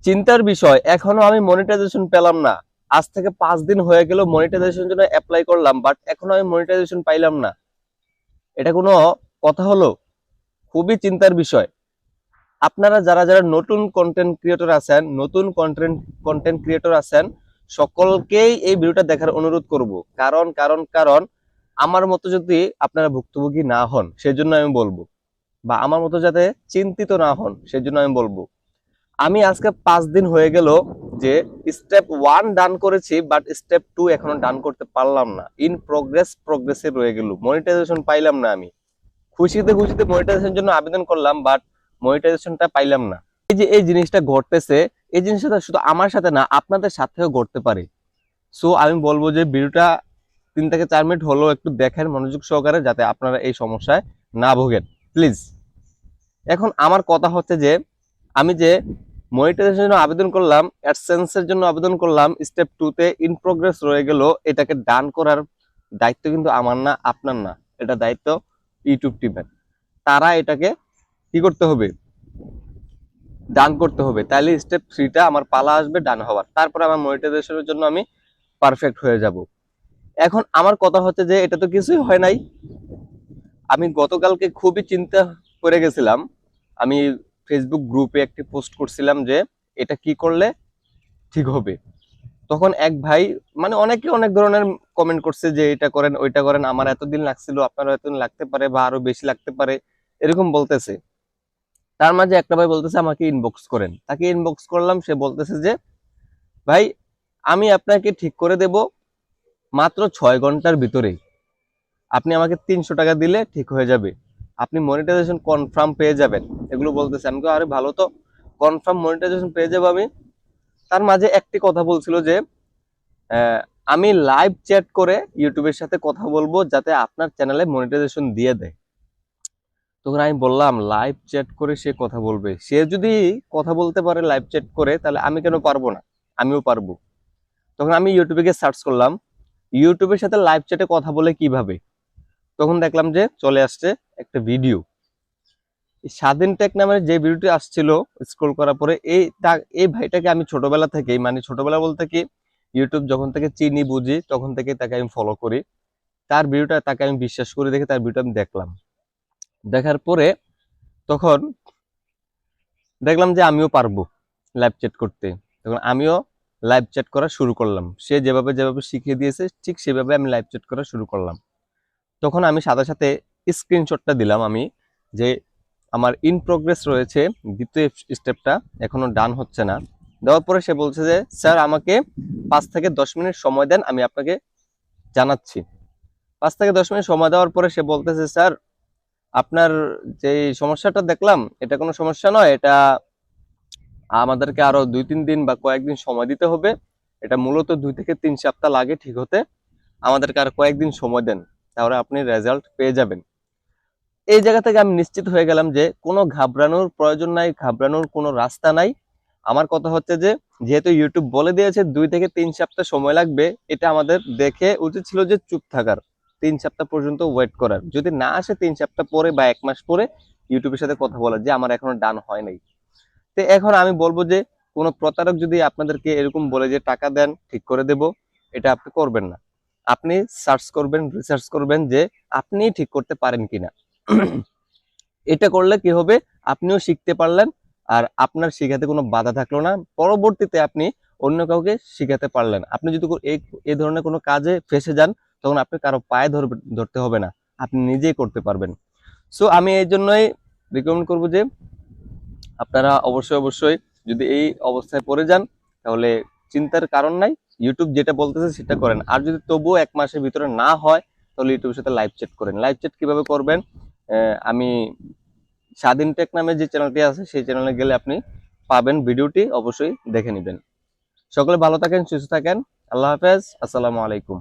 চিন্তার বিষয়, এখনো আমি মনিটাইজেশন পেলাম না। আজ থেকে 5 দিন হয়ে গেল মনিটাইজেশন জন্য অ্যাপ্লাই করলাম, বাট এখনো আমি মনিটাইজেশন পাইলাম না। এটা কোনো কথা হলো? খুবই চিন্তার বিষয়। আপনারা যারা যারা নতুন কন্টেন্ট ক্রিয়েটর আছেন, নতুন কন্টেন্ট কন্টেন্ট ক্রিয়েটর আছেন, সকলকেই এই ভিডিওটা দেখার অনুরোধ করব। কারণ কারণ কারণ আমার মতো যদি আপনারা ভুক্তভোগী না হন সেজন্য আমি বলবো, বা আমার মতো যাতে চিন্তিত না হন সেজন্য আমি বলবো। আমি আজকে 5 দিন হয়ে গেল যে স্টেপ 1 ডান করেছি, বাট স্টেপ 2 এখনো ডান করতে পারলাম না। ইন প্রগ্রেসে রয়ে গেল, মনিটাইজেশন পাইলাম না। আমি খুশিতে খুশিতে মনিটাইজেশনের জন্য আবেদন করলাম, বাট মনিটাইজেশনটা পাইলাম না। এই যে এই জিনিসটা ঘটতেছে, এই জিনিসটা শুধু আমার সাথে না, আপনাদের সাথেও ঘটতে পারে। সো আমি বলবো যে ভিডিওটা 3 থেকে 4 মিনিট হলেও একটু দেখেন মনোযোগ সহকারে, যাতে আপনারা এই সমস্যায় না ভোগেন, প্লিজ। এখন আমার কথা হচ্ছে যে আমি যে মনিটাইজেশনের জন্য আবেদন করলাম, অ্যাডসেন্সের জন্য আবেদন করলাম, স্টেপ 2 তে ইন প্রোগ্রেস রয়ে গেল, এটাকে ডান করার দায়িত্ব কিন্তু আমার না, আপনার না, এটা দায়িত্ব ইউটিউব টিমের। তারা এটাকে কি করতে হবে? ডান করতে হবে। তাহলে স্টেপ 3টা আমার পালা আসবে ডান হওয়ার, তারপরে আমার মনিটাইজেশনের জন্য আমি পারফেক্ট হয়ে যাব। এখন আমার কথা হচ্ছে যে এটা তো কিছুই হয় নাই। আমি গতকালকে খুবই চিন্তা করে গেছিলাম। আমি ফেসবুক গ্রুপে একটি পোস্ট করছিলাম যে এটা কি করলে ঠিক হবে। তখন এক ভাই, মানে অনেকে অনেক ধরনের কমেন্ট করছে যে এটা করেন ওইটা করেন, আমার এতদিন লাগছিল, আপনারও এতদিন লাগতে পারে বা আরো বেশি লাগতে পারে, এরকম বলতেছে। তার মাঝে একটা ভাই বলতেছে আমাকে ইনবক্স করেন। তাকে ইনবক্স করলাম, সে বলতেছে যে ভাই আমি আপনাকে ঠিক করে দেব মাত্র 6 ঘন্টার ভিতরে। আপনি আমাকে 300 টাকা দিলে ঠিক হয়ে যাবে, আপনি মনিটাইজেশন কনফার্ম পেয়ে যাবেন, এগুলো বলতেছে। আমি আরে ভালো তো, কনফার্ম মনিটাইজেশন পেয়ে যাবো আমি। তার মাঝে একটি কথা বলছিল যে আহ, আমি লাইভ চ্যাট করে ইউটিউবের সাথে কথা বলবো যাতে আপনার চ্যানেলে মনিটাইজেশন দিয়ে দেয়। তখন আমি বললাম লাইভ চ্যাট করে সে কথা বলবে, সে যদি কথা বলতে পারে লাইভ চ্যাট করে, তাহলে আমি কেন পারবো না? আমিও পারবো। তখন আমি ইউটিউবে গিয়ে সার্চ করলাম ইউটিউবের সাথে লাইভ চ্যাটে কথা বলে কিভাবে। তখন দেখলাম যে চলে আসছে একটা ভিডিও, স্বাধীন টেক নামের যে ভিডিওটি আসছিল। স্ক্রল করার পরে এই ভাইটাকে আমি ছোটবেলা থেকেই, মানে ছোটবেলা বলতে কি, ইউটিউব যখন থেকে চিনি বুঝি তখন থেকে তাকে আমি ফলো করি। তার ভিডিওটা তাকে আমি বিশ্বাস করি দেখে তার ভিডিওটা আমি দেখলাম। দেখার পরে তখন দেখলাম যে আমিও পারবো লাইভ চ্যাট করতে। তখন আমিও লাইভ চ্যাট করা শুরু করলাম। সে যেভাবে যেভাবে শিখিয়ে দিয়েছে ঠিক সেভাবে আমি লাইভ চ্যাট করা শুরু করলাম। তখন আমি সাথে সাথে স্ক্রিনশটটা দিলাম আমি, যে আমার ইন প্রোগ্রেস রয়েছে, দ্বিতীয় স্টেপটা এখনো ডান হচ্ছে না। দেওয়ার পরে সে বলছে যে স্যার আমাকে 5 থেকে 10 মিনিট সময় দেন, আমি আপনাকে জানাচ্ছি। 5 থেকে 10 মিনিট সময় দেওয়ার পরে সে বলতেছে স্যার আপনার যে সমস্যাটা দেখলাম এটা কোনো সমস্যা নয়, এটা আমাদেরকে আরো 2-3 দিন বা কয়েকদিন সময় দিতে হবে। এটা মূলত 2 থেকে 3 সপ্তাহ লাগে ঠিক হতে, আমাদেরকে আর কয়েকদিন সময় দেন, তাহলে আপনি রেজাল্ট পেয়ে যাবেন। এই জায়গা থেকে আমি নিশ্চিত হয়ে গেলাম যে কোনো ঘাবড়ানোর প্রয়োজন নাই, ঘাবড়ানোর কোনো রাস্তা নাই। আমার কথা হচ্ছে যে যেহেতু ইউটিউব বলে দিয়েছে 2 থেকে 3 সপ্তাহ সময় লাগবে, এটা আমাদের দেখে উচিত ছিল যে চুপ থাকার, 3 সপ্তাহ পর্যন্ত ওয়েট করার। যদি না আসে 3 সপ্তাহ পরে বা 1 মাস পরে ইউটিউবের সাথে কথা বলার যে আমার এখনো ডান হয় নাই। তো এখন আমি বলবো যে কোনো প্রতারক যদি আপনাদেরকে এরকম বলে যে টাকা দেন ঠিক করে দেব, এটা আপনি করবেন না। আপনি সার্চ করবেন, রিসার্চ করবেন যে আপনি ঠিক করতে পারেন কিনা। এটা করলে কি হবে, আপনিও শিখতে পারলেন, আর আপনার শিখাতে কোনো বাধা থাকলো না। পরবর্তীতে আপনি অন্য কাউকে শিখাতে পারলেন। আপনি যদি এই ধরনের কোনো কাজে ফেসে যান, তখন আপনি কারো পায়ে ধরতে হবে না, আপনি নিজেই করতে পারবেন। সো আমি এই জন্যই রিকমেন্ড করবো যে আপনারা অবশ্যই অবশ্যই যদি এই অবস্থায় পড়ে যান, তাহলে চিন্তার কারণ নাই। ইউটিউব যেটা বলতেছে সেটা করেন। আর যদি তবুও 1 মাসের ভিতরে না হয়, তাহলে ইউটিউবের সাথে লাইভ চ্যাট করেন। লাইভ চ্যাট কিভাবে করবেন, আমি স্বাধীন টেক নামে যে চ্যানেলটি আছে সেই চ্যানেলে গেলে আপনি পাবেন, ভিডিওটি অবশ্যই দেখে নেবেন। সকলে ভালো থাকেন, সুস্থ থাকেন। আল্লাহ হাফেজ, আসসালামু আলাইকুম।